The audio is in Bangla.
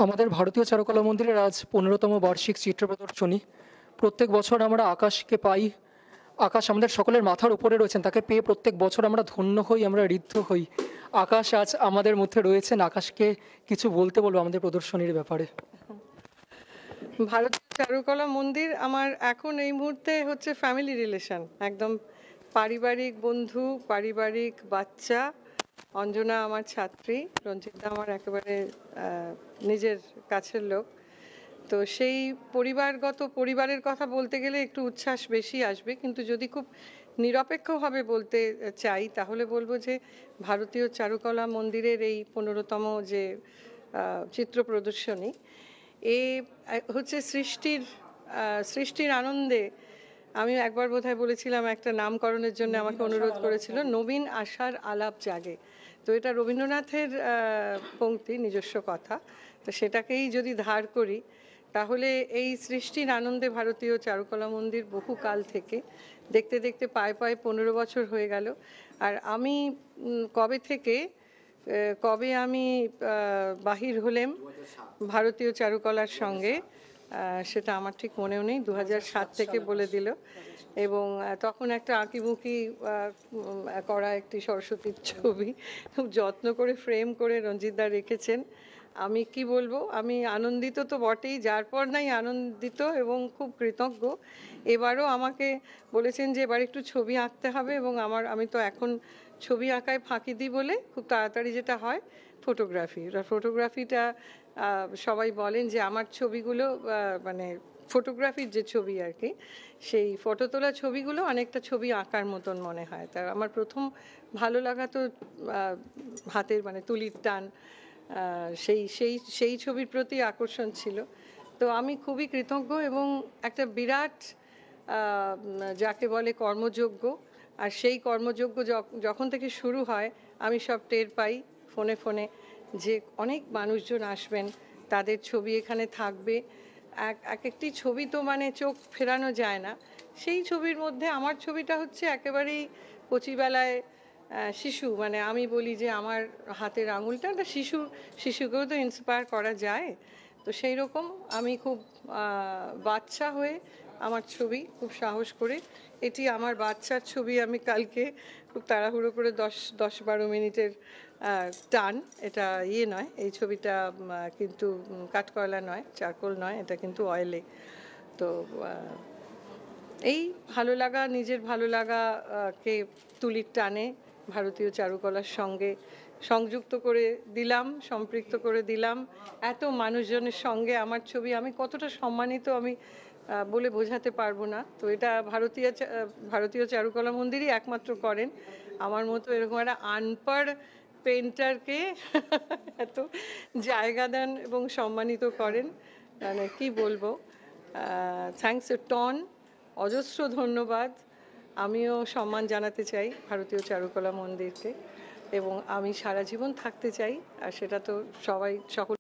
আমাদের ভারতীয় চারুকলা মন্দিরের আজ 15তম বার্ষিক চিত্র প্রদর্শনী। প্রত্যেক বছর আমরা আকাশকে পাই, আকাশ আমাদের সকলের মাথার উপরে রয়েছেন, তাকে পেয়ে প্রত্যেক বছর আমরা ধন্য হই, আমরা ঋদ্ধ হই। আকাশ আজ আমাদের মধ্যে রয়েছেন, আকাশকে কিছু বলতে বলবো আমাদের প্রদর্শনীর ব্যাপারে। ভারতীয় চারুকলা মন্দির আমার এখন এই মুহূর্তে হচ্ছে ফ্যামিলি রিলেশন, একদম পারিবারিক বন্ধু, পারিবারিক বাচ্চা। অঞ্জনা আমার ছাত্রী, রঞ্জিতা আমার একেবারে নিজের কাছের লোক। তো সেই পরিবারের কথা বলতে গেলে একটু উচ্ছ্বাস বেশি আসবে, কিন্তু যদি খুব নিরপেক্ষভাবে বলতে চাই তাহলে বলবো যে ভারতীয় চারুকলা মন্দিরের এই 15তম যে চিত্র প্রদর্শনী, এ হচ্ছে সৃষ্টির আনন্দে। আমি একবার বোধহয় বলেছিলাম একটা নামকরণের জন্য আমাকে অনুরোধ করেছিল, নবীন আশার আলাপ জাগে। তো এটা রবীন্দ্রনাথের পংক্তি, নিজস্ব কথা। তো সেটাকেই যদি ধার করি তাহলে এই সৃষ্টির আনন্দে ভারতীয় চারুকলা মন্দির বহুকাল থেকে দেখতে দেখতে পায়ে পায়ে 15 বছর হয়ে গেল। আর আমি কবে আমি বাহির হলেম ভারতীয় চারুকলার সঙ্গে, সেটা আমার ঠিক মনেও নেই, 2007 থেকে বলে দিল। এবং তখন একটা আঁকিবুকি করা একটি সরস্বতীর ছবি খুব যত্ন করে ফ্রেম করে রঞ্জিতদা রেখেছেন। আমি কি বলবো, আমি আনন্দিত তো বটেই, যার পর নাই আনন্দিত এবং খুব কৃতজ্ঞ। এবারও আমাকে বলেছেন যে এবার একটু ছবি আঁকতে হবে, এবং আমি তো এখন ছবি আঁকায় ফাঁকি দিই বলে খুব তাড়াতাড়ি যেটা হয় ফটোগ্রাফিটা সবাই বলেন যে আমার ছবিগুলো মানে ফটোগ্রাফির যে ছবি আর কি, সেই ফটো তোলা ছবিগুলো অনেকটা ছবি আঁকার মতন মনে হয়। তার আমার প্রথম ভালো লাগা তো হাতের মানে তুলির টান, সেই সেই সেই ছবির প্রতি আকর্ষণ ছিল। তো আমি খুবই কৃতজ্ঞ, এবং একটা বিরাট যাকে বলে কর্মযজ্ঞ, আর সেই কর্মযজ্ঞ যখন থেকে শুরু হয় আমি সব টের পাই ফোনে ফোনে যে অনেক মানুষজন আসবেন, তাদের ছবি এখানে থাকবে। এক একটি ছবি তো মানে চোখ ফেরানো যায় না। সেই ছবির মধ্যে আমার ছবিটা হচ্ছে একেবারেই কচিবেলায় শিশু, মানে আমি বলি যে আমার হাতের আঙুলটা একটা শিশুকেও তো ইন্সপায়ার করা যায়। তো সেই রকম আমি খুব বাচ্চা হয়ে আমার ছবি খুব সাহস করে, এটি আমার বাচ্চার ছবি। আমি কালকে খুব তাড়াহুড়ো করে 10-12 মিনিটের টান, এটা নয়, এই ছবিটা কিন্তু কাঠকয়লা নয়, চারকোল নয়, এটা কিন্তু অয়েলে। তো এই ভালো লাগা, নিজের ভালো লাগাকে তুলির টানে ভারতীয় চারুকলার সঙ্গে সংযুক্ত করে দিলাম, সম্পৃক্ত করে দিলাম। এত মানুষজনের সঙ্গে আমার ছবি, আমি কতটা সম্মানিত আমি বলে বোঝাতে পারবো না। তো এটা ভারতীয় চারুকলা মন্দিরই একমাত্র করেন। আমার মতো এরকম একটা আনপাড় পেন্টারকে এত জায়গা দেন এবং সম্মানিত করেন, মানে কি বলবো। থ্যাঙ্কস এ টন, অজস্র ধন্যবাদ। আমিও সম্মান জানাতে চাই ভারতীয় চারুকলা মন্দিরকে, এবং আমি সারা জীবন থাকতে চাই, আর সেটা তো সকল